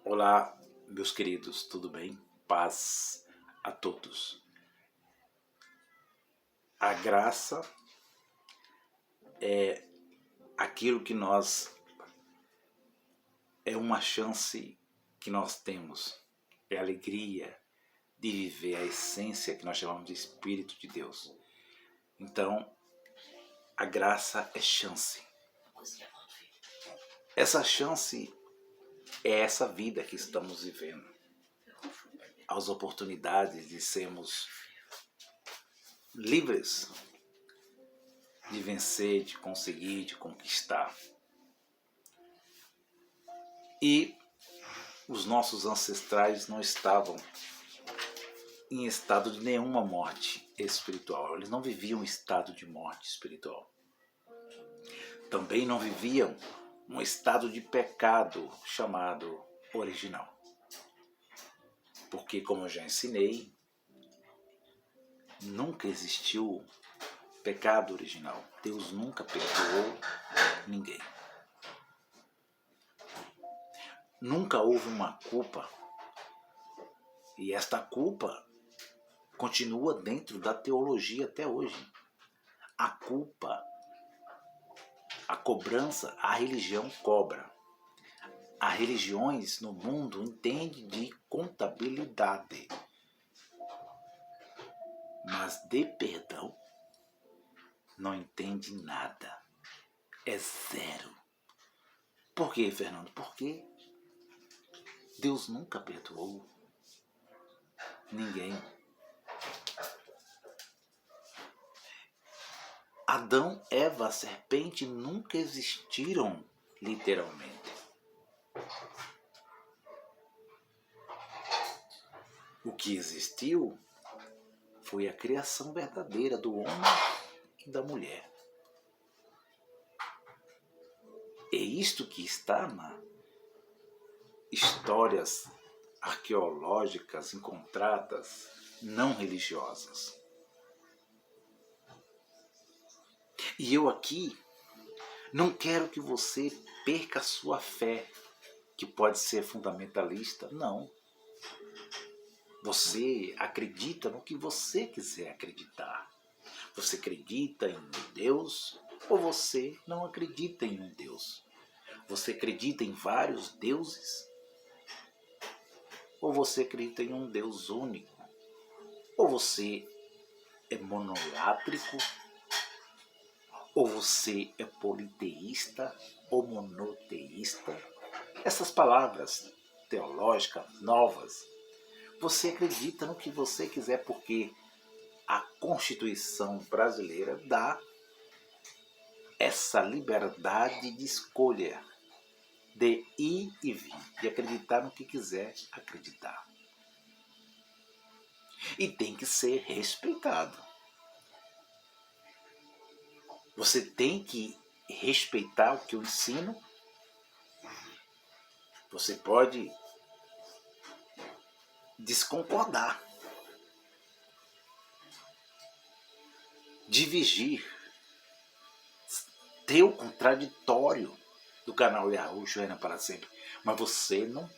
Olá, meus queridos, tudo bem? Paz a todos. A graça é aquilo que é uma chance que nós temos, é a alegria de viver a essência que nós chamamos de Espírito de Deus. Então, a graça é chance. Essa chance é essa vida que estamos vivendo. As oportunidades de sermos livres de vencer, de conseguir, de conquistar. E os nossos ancestrais não estavam em estado de nenhuma morte espiritual. Eles não viviam em estado de morte espiritual. Também não viviam um estado de pecado chamado original. Porque, como eu já ensinei, nunca existiu pecado original. Deus nunca perdoou ninguém. Nunca houve uma culpa. E esta culpa continua dentro da teologia até hoje. A culpa, a cobrança, a religião cobra. As religiões no mundo entendem de contabilidade. Mas de perdão não entende nada. É zero. Por quê, Fernando? Porque Deus nunca perdoou ninguém. Adão, Eva, a serpente nunca existiram literalmente. O que existiu foi a criação verdadeira do homem e da mulher. É isto que está nas histórias arqueológicas encontradas não religiosas. E eu aqui não quero que você perca a sua fé, que pode ser fundamentalista. Não. Você acredita no que você quiser acreditar. Você acredita em um Deus ou você não acredita em um Deus? Você acredita em vários deuses? Ou você acredita em um Deus único? Ou você é monolátrico? Ou você é politeísta ou monoteísta? Essas palavras teológicas novas, você acredita no que você quiser, porque a Constituição brasileira dá essa liberdade de escolha, de ir e vir, de acreditar no que quiser acreditar. E tem que ser respeitado. Você tem que respeitar o que eu ensino. Você pode desconcordar, divergir, ter o contraditório do canal Yahoo Joana para sempre. Mas você não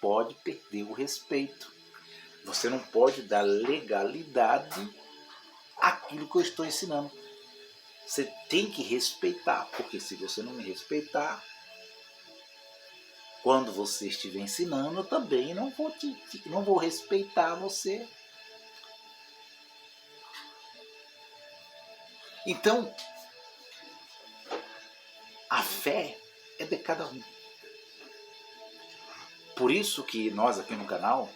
pode perder o respeito. Você não pode dar legalidade àquilo que eu estou ensinando. Você tem que respeitar, porque se você não me respeitar, quando você estiver ensinando, eu também não vou respeitar você. Então, a fé é de cada um. Por isso que nós aqui no canal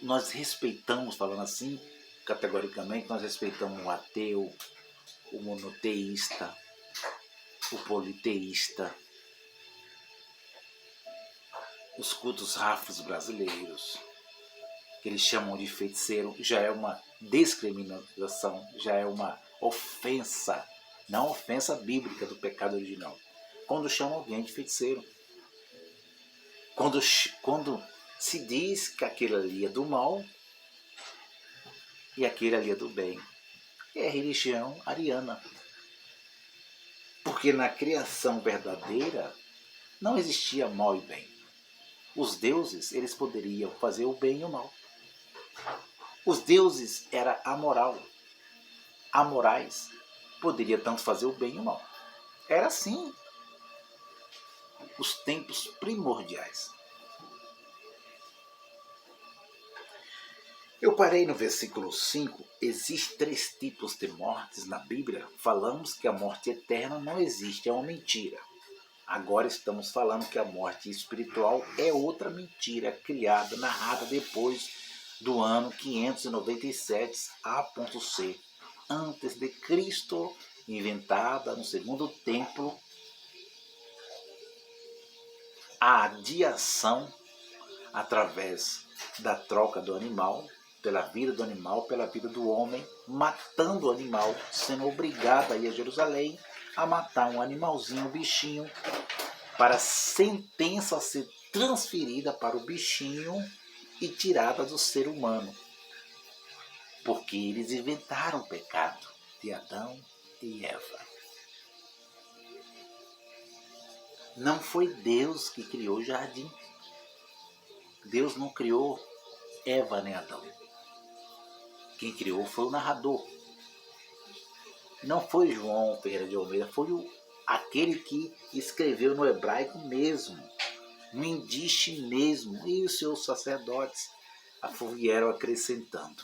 nós respeitamos, falando assim, categoricamente, nós respeitamos o ateu, o monoteísta, o politeísta, os cultos rafos brasileiros, que eles chamam de feiticeiro, já é uma discriminação, já é uma ofensa, não ofensa bíblica do pecado original. Quando chamam alguém de feiticeiro, quando se diz que aquele ali é do mal e aquele ali é do bem, é a religião ariana. Porque na criação verdadeira, Não existia mal e bem. Os deuses, eles poderiam fazer o bem e o mal. Os deuses eram amorais. Poderia tanto fazer o bem e o mal. Era assim os tempos primordiais. Eu parei no versículo 5. Existem 3 tipos de mortes na Bíblia. Falamos que a morte eterna não existe, é uma mentira. Agora estamos falando que a morte espiritual é outra mentira criada, narrada depois do ano 597 A.C. antes de Cristo, inventada no segundo templo. A adiação através da troca do animal, pela vida do animal, pela vida do homem, matando o animal, sendo obrigado a ir a Jerusalém a matar um animalzinho, um bichinho, para a sentença ser transferida para o bichinho e tirada do ser humano. Porque eles inventaram o pecado de Adão e Eva. Não foi Deus que criou o jardim. Deus não criou Eva nem Adão. Quem criou foi o narrador. Não foi João Ferreira de Almeida, foi aquele que escreveu no hebraico mesmo, no indiche mesmo, e os seus sacerdotes vieram acrescentando.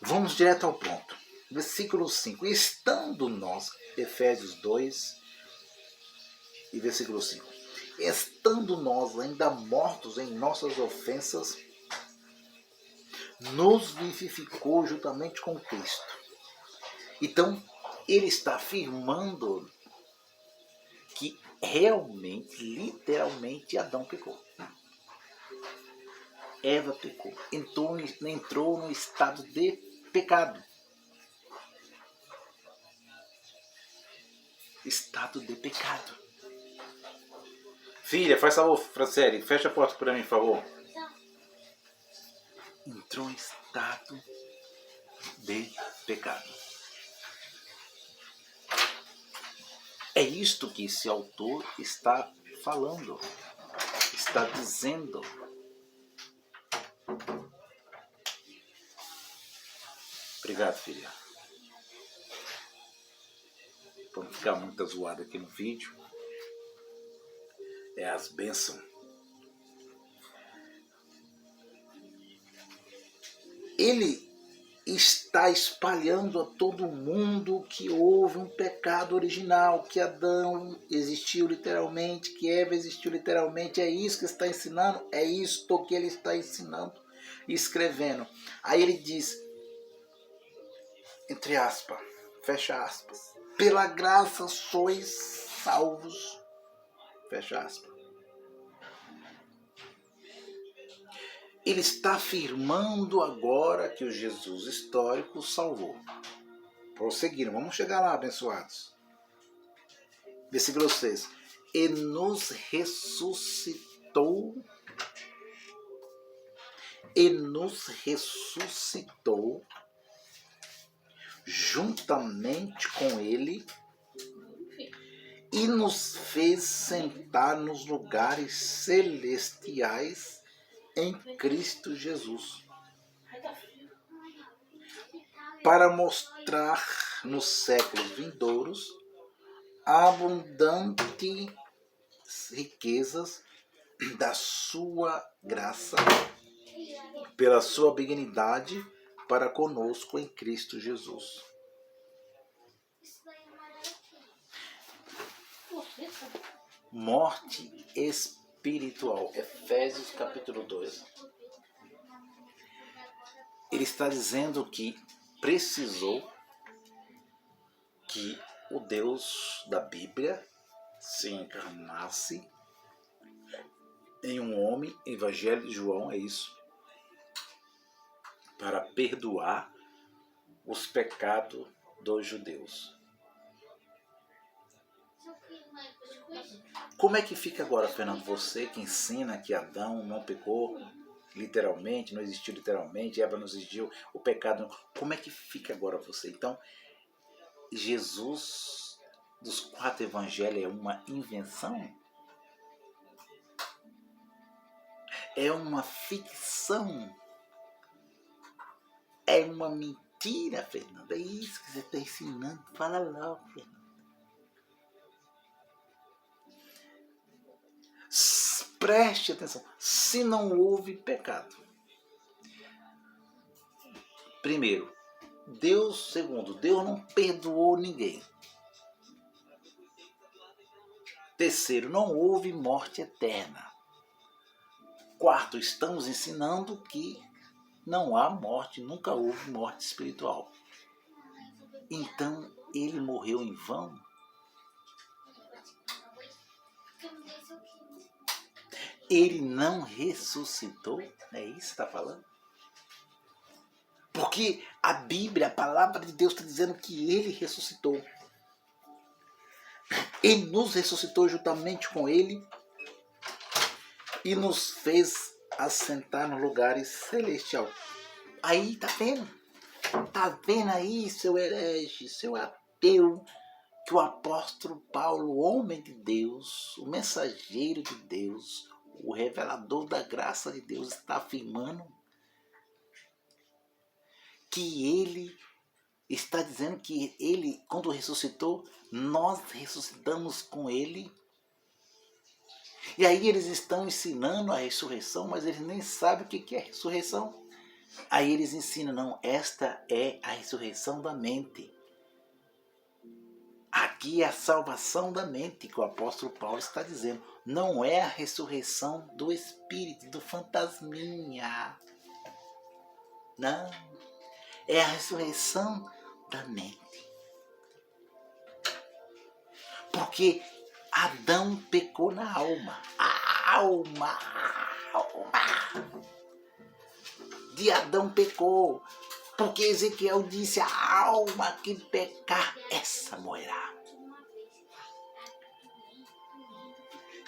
Vamos direto ao ponto. Versículo 5. Estando nós, Efésios 2 e versículo 5. Estando nós ainda mortos em nossas ofensas, nos vivificou juntamente com Cristo. Então, ele está afirmando que realmente, literalmente, Adão pecou. Eva pecou. Entrou no estado de pecado. Estado de pecado. Filha, faz favor, Franciele, fecha a porta para mim, por favor. Entrou em estado de pecado. É isto que esse autor está falando, está dizendo. Obrigado, filha. Para não ficar muito zoado aqui no vídeo, é as bênçãos. Ele está espalhando a todo mundo que houve um pecado original, que Adão existiu literalmente, que Eva existiu literalmente. É isso que está ensinando, é isto que ele está ensinando e escrevendo. Aí ele diz, entre aspas, fecha aspas, pela graça sois salvos, fecha aspas. Ele está afirmando agora que o Jesus histórico salvou. Prosseguindo, vamos chegar lá, abençoados. Versículo 6. E nos ressuscitou. Juntamente com ele e nos fez sentar nos lugares celestiais em Cristo Jesus, para mostrar nos séculos vindouros abundantes riquezas da sua graça, pela sua benignidade para conosco em Cristo Jesus. Morte espiritual. Efésios capítulo 2. Ele está dizendo que precisou que o Deus da Bíblia se encarnasse em um homem, Evangelho de João, é isso, para perdoar os pecados dos judeus. Como é que fica agora, Fernando, você que ensina que Adão não pecou literalmente, não existiu literalmente, Eva não existiu, o pecado não... Como é que fica agora você? Então, Jesus dos 4 evangelhos é uma invenção? É uma ficção? É uma mentira, Fernando? É isso que você está ensinando? Fala logo, Fernando. Preste atenção. Se não houve pecado. Primeiro, segundo, Deus não perdoou ninguém. Terceiro, não houve morte eterna. Quarto, estamos ensinando que não há morte, nunca houve morte espiritual. Então, ele morreu em vão? Ele não ressuscitou? É isso que está falando? Porque a Bíblia, a palavra de Deus está dizendo que ele ressuscitou. Ele nos ressuscitou juntamente com ele e nos fez assentar no lugares celestial. Aí, tá vendo? Tá vendo aí, seu herege, seu ateu, que o apóstolo Paulo, o homem de Deus, o mensageiro de Deus, o revelador da graça de Deus, está afirmando que ele está dizendo que ele, quando ressuscitou, nós ressuscitamos com ele. E aí eles estão ensinando a ressurreição, mas eles nem sabem o que é ressurreição. Aí eles ensinam, não, esta é a ressurreição da mente. Aqui é a salvação da mente que o apóstolo Paulo está dizendo. Não é a ressurreição do espírito, do fantasminha. Não. É a ressurreição da mente. Porque Adão pecou na alma. A alma de Adão pecou. Porque Ezequiel disse, a alma que pecar, essa morrerá.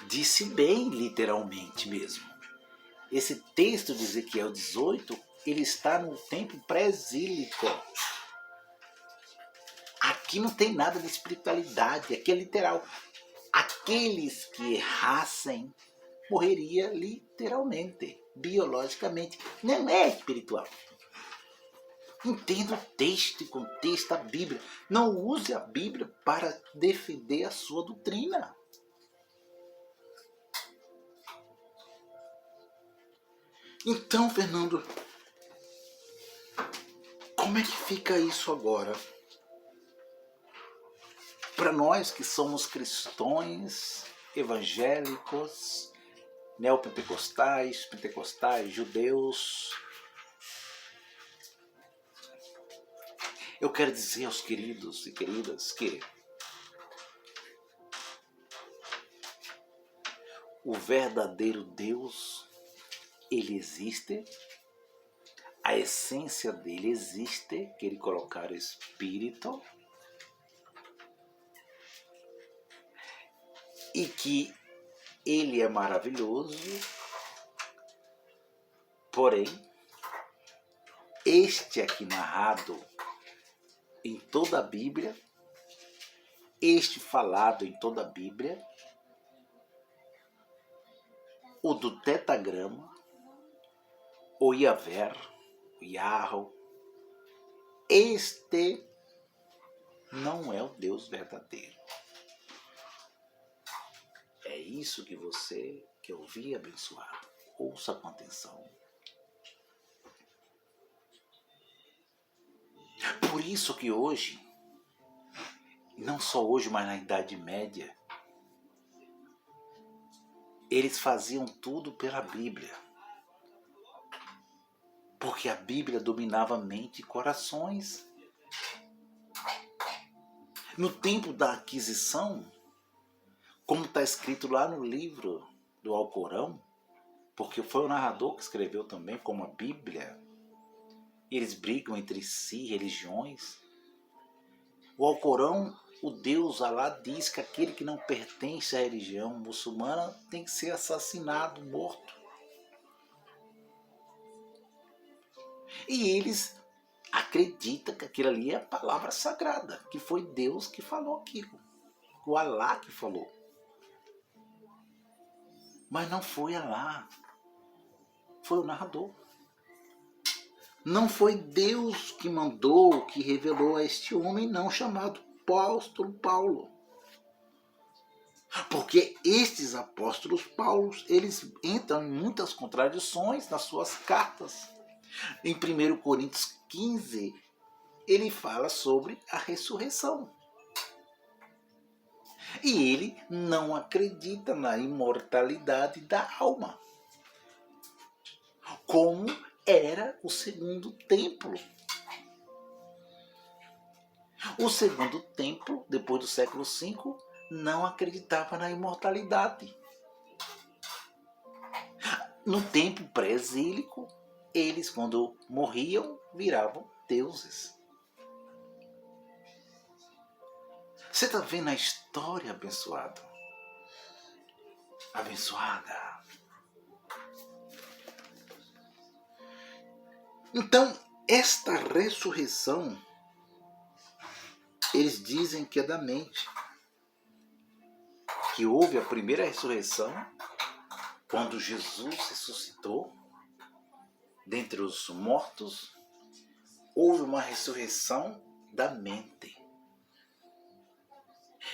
Disse bem, literalmente mesmo. Esse texto de Ezequiel 18, ele está no tempo pré-exílico. Aqui não tem nada de espiritualidade, aqui é literal. Aqueles que errassem morreria literalmente, biologicamente. Não é espiritual. Entenda o texto e contexto da Bíblia. Não use a Bíblia para defender a sua doutrina. Então, Fernando, como é que fica isso agora? Para nós que somos cristãos, evangélicos, neopentecostais, pentecostais, judeus, eu quero dizer aos queridos e queridas que o verdadeiro Deus, ele existe, a essência dele existe, que ele colocar o Espírito, e que ele é maravilhoso, porém, este aqui narrado em toda a Bíblia, este falado em toda a Bíblia, o do tetagrama, o Yahvé, o Yahweh, este não é o Deus verdadeiro. É isso que você quer ouvir, abençoado. Ouça com atenção. Por isso que hoje, não só hoje, mas na Idade Média, eles faziam tudo pela Bíblia. Porque a Bíblia dominava mente e corações. No tempo da aquisição, como está escrito lá no livro do Alcorão, porque foi o narrador que escreveu também, como a Bíblia, eles brigam entre si, religiões. O Alcorão, o Deus Alá diz que aquele que não pertence à religião muçulmana tem que ser assassinado, morto. E eles acreditam que aquilo ali é a palavra sagrada, que foi Deus que falou aquilo. o Alá que falou. Mas não foi Alá, foi o narrador. Não foi Deus que mandou, que revelou a este homem não chamado apóstolo Paulo. Porque estes apóstolos Paulos, eles entram em muitas contradições nas suas cartas. Em 1 Coríntios 15, ele fala sobre a ressurreição. E ele não acredita na imortalidade da alma, como era o segundo templo. O segundo templo, depois do século V, não acreditava na imortalidade. No tempo pré-exílico, eles, quando morriam, viravam deuses. Você está vendo a história, abençoado? Abençoada. Então, esta ressurreição, eles dizem que é da mente. Que houve a primeira ressurreição, quando Jesus ressuscitou dentre os mortos, houve uma ressurreição da mente.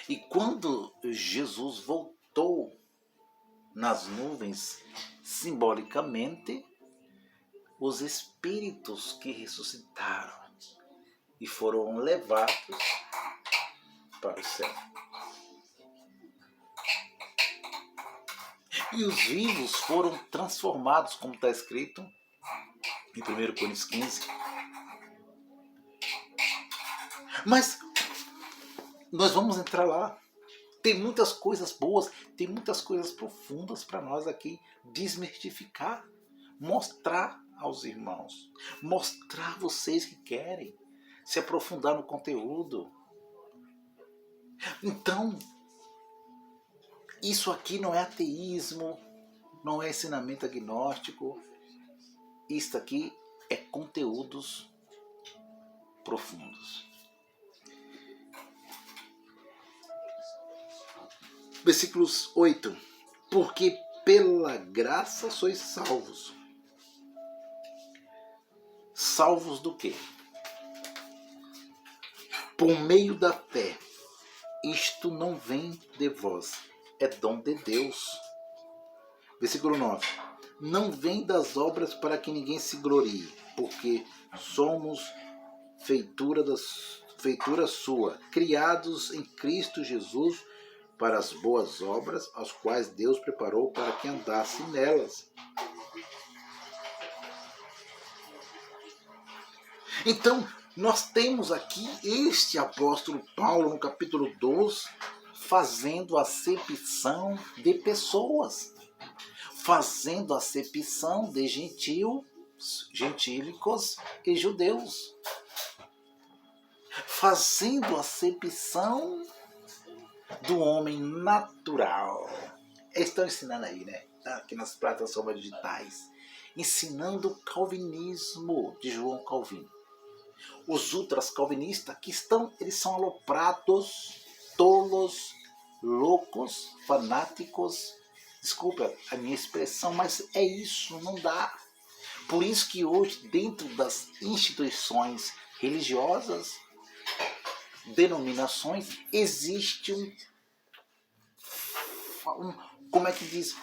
E quando Jesus voltou nas nuvens, simbolicamente, os espíritos que ressuscitaram e foram levados para o céu. E os vivos foram transformados, como está escrito em 1 Coríntios 15. Mas nós vamos entrar lá. Tem muitas coisas boas, tem muitas coisas profundas para nós aqui desmistificar, mostrar aos irmãos, mostrar a vocês que querem se aprofundar no conteúdo. Então, isso aqui não é ateísmo, não é ensinamento agnóstico. Isto aqui é conteúdos profundos. Versículos 8. Porque pela graça sois salvos. Salvos do quê? Por meio da fé. Isto não vem de vós, é dom de Deus. Versículo 9. Não vem das obras para que ninguém se glorie, porque somos feitura sua, criados em Cristo Jesus para as boas obras, as quais Deus preparou para que andasse nelas. Então, nós temos aqui este apóstolo Paulo, no capítulo 12, fazendo acepção de pessoas, fazendo acepção de gentílicos e judeus, fazendo acepção do homem natural. Eles estão ensinando aí, né? Aqui nas plataformas digitais, ensinando o calvinismo de João Calvino. Os ultras calvinistas que eles são aloprados, tolos, loucos, fanáticos. Desculpa a minha expressão, mas é isso, não dá. Por isso que hoje, dentro das instituições religiosas, denominações, existe como é que diz?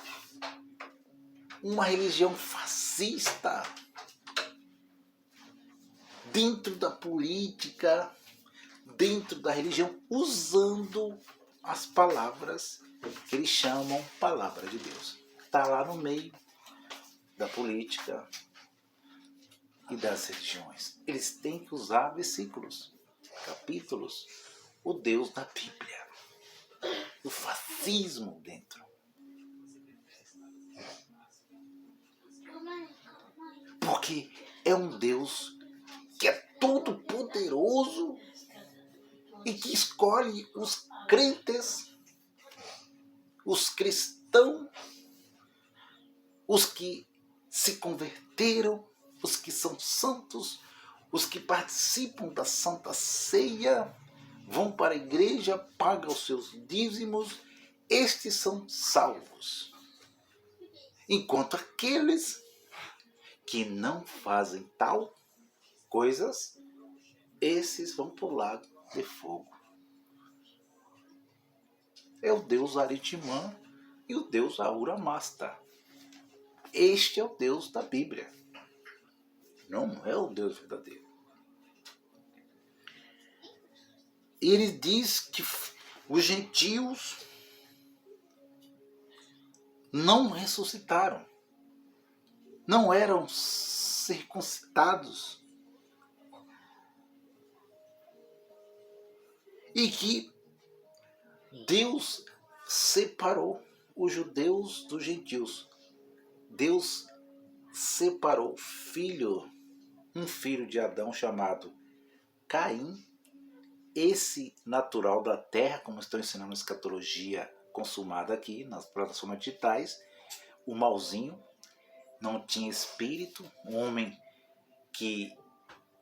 Uma religião fascista. Dentro da política, dentro da religião, usando as palavras que eles chamam palavra de Deus. Está lá no meio da política e das religiões. Eles têm que usar versículos, capítulos, o Deus da Bíblia. O fascismo dentro. Porque é um Deus que é todo poderoso e que escolhe os crentes, os cristãos, os que se converteram, os que são santos, os que participam da Santa Ceia, vão para a igreja, pagam os seus dízimos, estes são salvos. Enquanto aqueles que não fazem tal coisas, esses vão para o lago de fogo. É o Deus Aritmã e o Deus Ahura Mazda. Este é o Deus da Bíblia. Não é o Deus verdadeiro. Ele diz que os gentios não ressuscitaram, não eram circuncidados, e que Deus separou os judeus dos gentios. Deus separou um filho de Adão chamado Caim, esse natural da terra, como estão ensinando a escatologia consumada aqui nas plataformas digitais, o malzinho, não tinha espírito, um homem que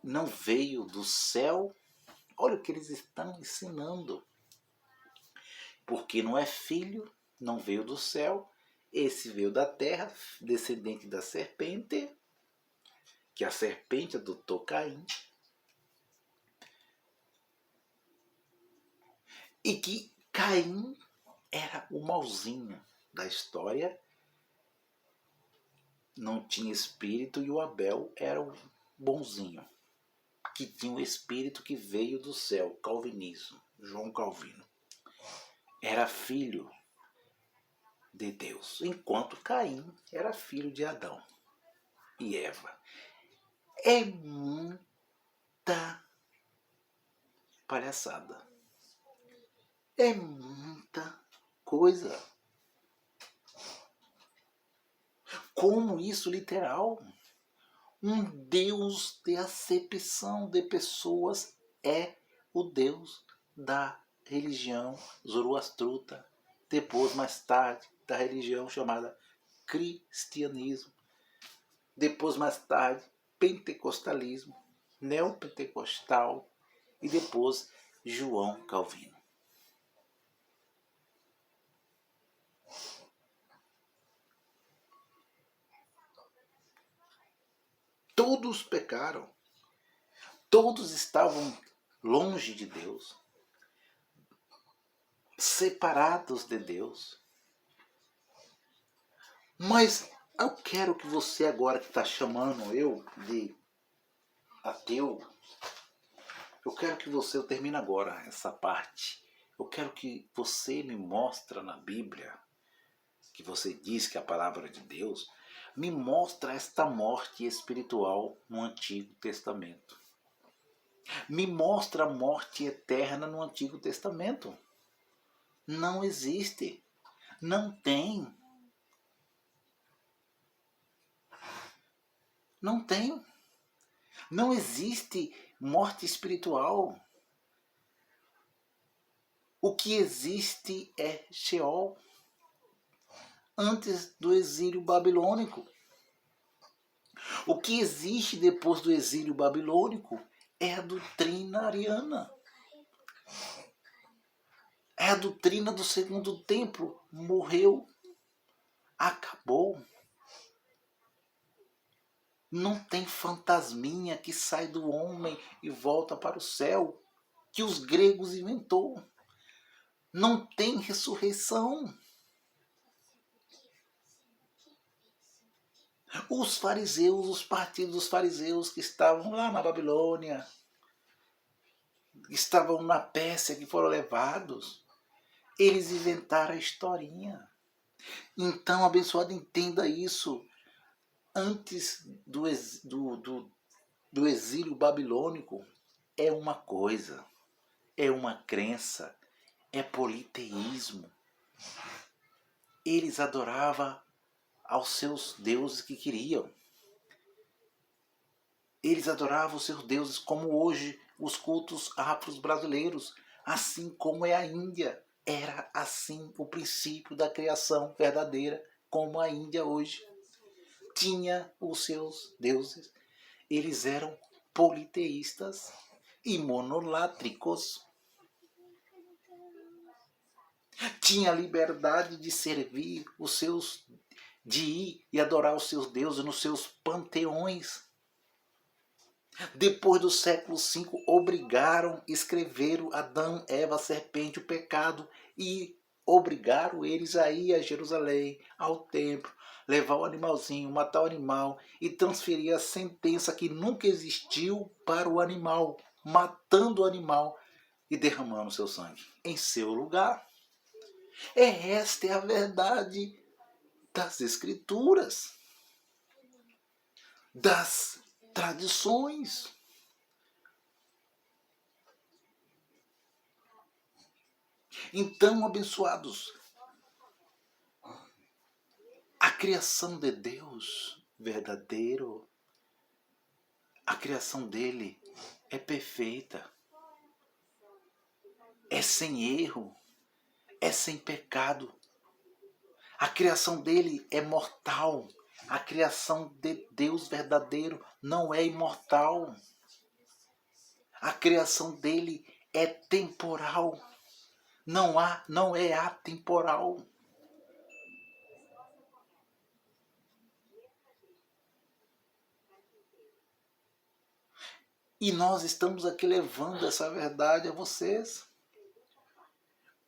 não veio do céu. Olha o que eles estão ensinando. Porque não é filho, não veio do céu, esse veio da terra, descendente da serpente, que a serpente adotou Caim. E que Caim era o malzinho da história, não tinha espírito, e o Abel era o bonzinho, que tinha o espírito que veio do céu, calvinismo, João Calvino. Era filho de Deus, enquanto Caim era filho de Adão e Eva. É muita palhaçada. É muita coisa. Como isso literal? Um Deus de acepção de pessoas é o Deus da religião zoroastruta, depois mais tarde da religião chamada cristianismo, depois mais tarde pentecostalismo, neopentecostal e depois João Calvino. Todos pecaram, todos estavam longe de Deus, separados de Deus. Mas eu quero que você agora que está chamando eu de ateu, eu quero que você, eu termino agora essa parte, eu quero que você me mostre na Bíblia, que você diz que é a palavra de Deus, me mostra esta morte espiritual no Antigo Testamento. Me mostra a morte eterna no Antigo Testamento. Não existe. Não tem. Não tem. Não existe morte espiritual. O que existe é Sheol, antes do exílio babilônico. O que existe depois do exílio babilônico é a doutrina ariana. É a doutrina do segundo templo. Morreu. Acabou. Não tem fantasminha que sai do homem e volta para o céu, que os gregos inventou. Não tem ressurreição. Os fariseus, os partidos dos fariseus que estavam lá na Babilônia, estavam na Pérsia, que foram levados, eles inventaram a historinha. Então, abençoado, entenda isso. Antes do exílio babilônico, é uma coisa, é uma crença, é politeísmo. Eles adoravam aos seus deuses que queriam. Eles adoravam os seus deuses como hoje os cultos afro-brasileiros, assim como é a Índia. Era assim o princípio da criação verdadeira, como a Índia hoje. Tinha os seus deuses. Eles eram politeístas e monolátricos. tinha liberdade de servir os seus, de ir e adorar os seus deuses nos seus panteões. Depois do século V, obrigaram, escreveram Adão, Eva, a serpente, o pecado, e obrigaram eles a ir a Jerusalém, ao templo, levar o animalzinho, matar o animal e transferir a sentença que nunca existiu para o animal, matando o animal e derramando seu sangue em seu lugar. Esta é a verdade das Escrituras, das tradições. Então, abençoados, a criação de Deus verdadeiro, a criação dele é perfeita, é sem erro, é sem pecado. A criação dele é mortal. A criação de Deus verdadeiro não é imortal. A criação dele é temporal. Não é atemporal. E nós estamos aqui levando essa verdade a vocês.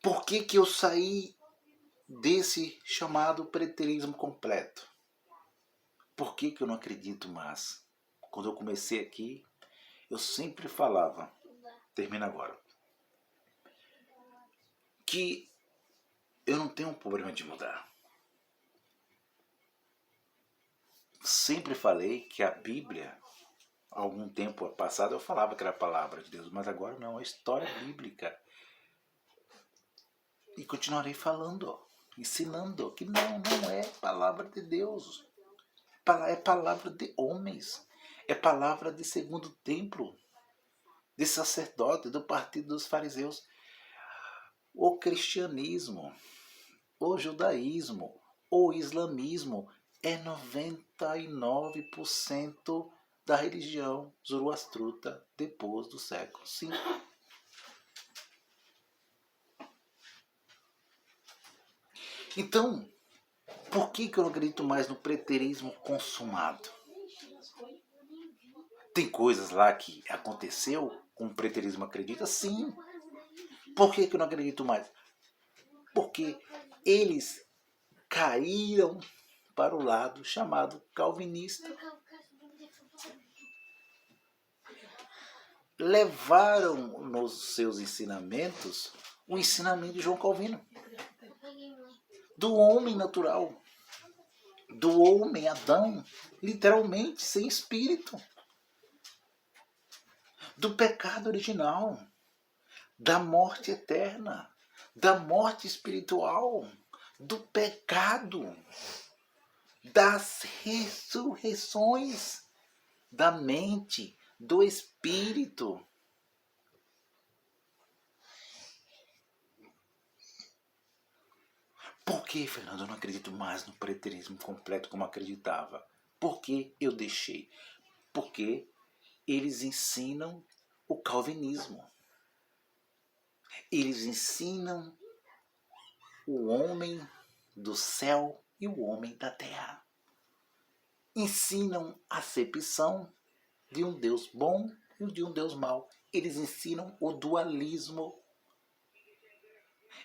Por que eu saí desse chamado preterismo completo? Por que eu não acredito mais? Quando eu comecei aqui, eu sempre falava, termina agora, que eu não tenho um problema de mudar. Sempre falei que a Bíblia, há algum tempo passado, eu falava que era a palavra de Deus, mas agora não, é história bíblica. E continuarei falando, ensinando que não é palavra de Deus. É palavra de homens. É palavra de segundo templo, de sacerdote, do partido dos fariseus. O cristianismo, o judaísmo, o islamismo é 99% da religião zoroastruta depois do século V. Então, por que eu não acredito mais no preterismo consumado? Tem coisas lá que aconteceu com o preterismo acredita? Sim. Por que eu não acredito mais? Porque eles caíram para o lado chamado calvinista. Levaram nos seus ensinamentos o ensinamento de João Calvino. Do homem natural. Do homem Adão, literalmente, sem espírito. Do pecado original. Da morte eterna. Da morte espiritual. Do pecado. Das ressurreições. Da mente. Do espírito. Por que, Fernando, eu não acredito mais no preterismo completo como acreditava? Por que eu deixei? Porque eles ensinam o calvinismo. Eles ensinam o homem do céu e o homem da terra. Ensinam a acepção de um Deus bom e de um Deus mau. Eles ensinam o dualismo.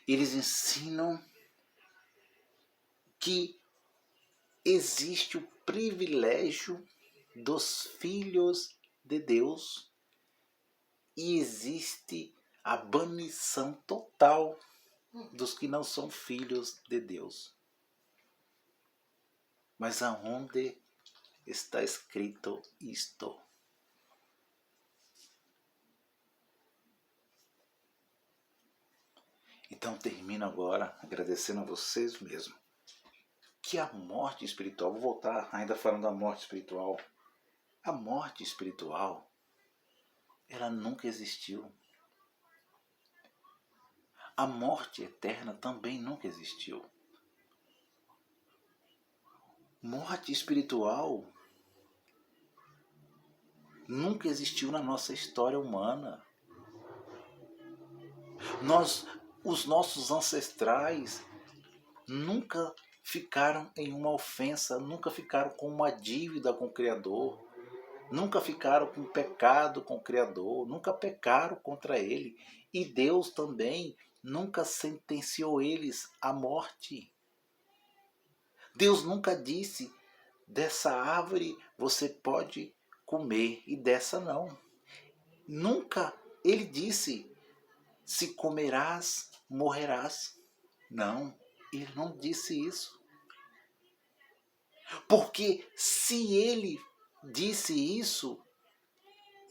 Eles ensinam que existe o privilégio dos filhos de Deus e existe a banição total dos que não são filhos de Deus. Mas aonde está escrito isto? Então termino agora agradecendo a vocês mesmo. Que a morte espiritual, vou voltar ainda falando da morte espiritual. A morte espiritual, ela nunca existiu. A morte eterna também nunca existiu. Morte espiritual nunca existiu na nossa história humana. Nós Os nossos ancestrais nunca ficaram em uma ofensa, nunca ficaram com uma dívida com o Criador, nunca ficaram com pecado com o Criador, nunca pecaram contra Ele. E Deus também nunca sentenciou eles à morte. Deus nunca disse, dessa árvore você pode comer e dessa não. Nunca Ele disse, se comerás, morrerás. Não, Ele não disse isso. Porque se Ele disse isso,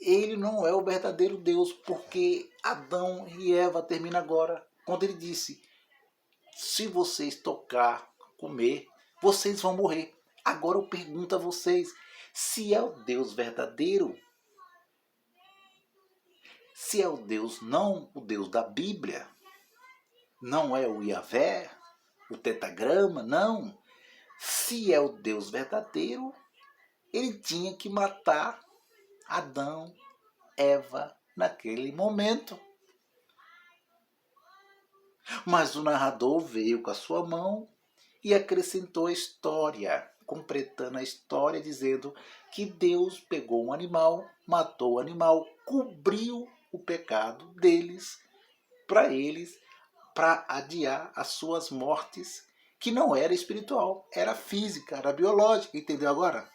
Ele não é o verdadeiro Deus, porque Adão e Eva termina agora, quando Ele disse, se vocês tocar, comer, vocês vão morrer. Agora eu pergunto a vocês, se é o Deus verdadeiro, se é o Deus, não o Deus da Bíblia, não é o Yahvé, o tetagrama, não. Se é o Deus verdadeiro, Ele tinha que matar Adão, Eva, naquele momento. Mas o narrador veio com a sua mão e acrescentou a história, completando a história, dizendo que Deus pegou um animal, matou o animal, cobriu o pecado deles, para adiar as suas mortes, que não era espiritual, era física, era biológica, entendeu agora?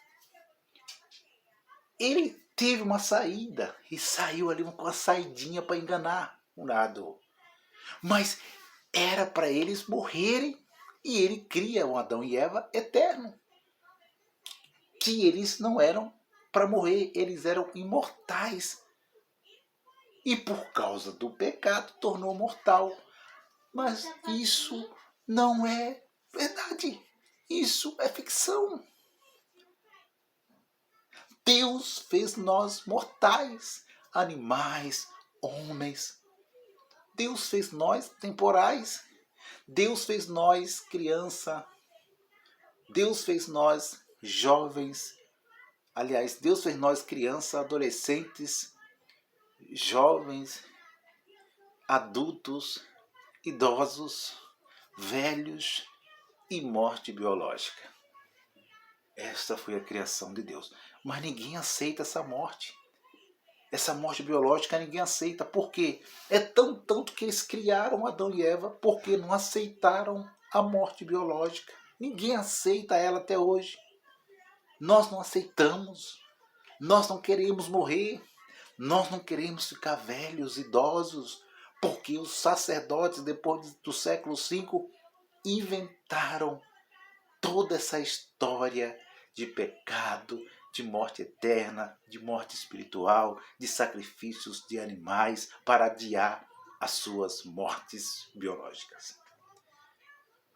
Ele teve uma saída e saiu ali com uma saidinha para enganar o narrador. Mas era para eles morrerem e ele cria um Adão e Eva eterno. Que eles não eram para morrer, eles eram imortais. E por causa do pecado tornou mortal. Mas isso não é verdade. Isso é ficção. Deus fez nós mortais, animais, homens. Deus fez nós temporais. Deus fez nós criança. Deus fez nós jovens. Aliás, Deus fez nós crianças, adolescentes, jovens, adultos, idosos, velhos e morte biológica. Esta foi a criação de Deus. Mas ninguém aceita essa morte. Essa morte biológica ninguém aceita. Por quê? É tanto que eles criaram Adão e Eva porque não aceitaram a morte biológica. Ninguém aceita ela até hoje. Nós não aceitamos. Nós não queremos morrer. Nós não queremos ficar velhos, idosos, porque os sacerdotes, depois do século V, inventaram toda essa história de pecado, de morte eterna, de morte espiritual, de sacrifícios de animais para adiar as suas mortes biológicas.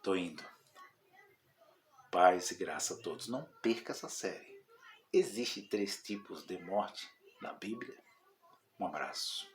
Tô indo. Paz e graça a todos. Não perca essa série. Existem 3 tipos de morte na Bíblia. Um abraço.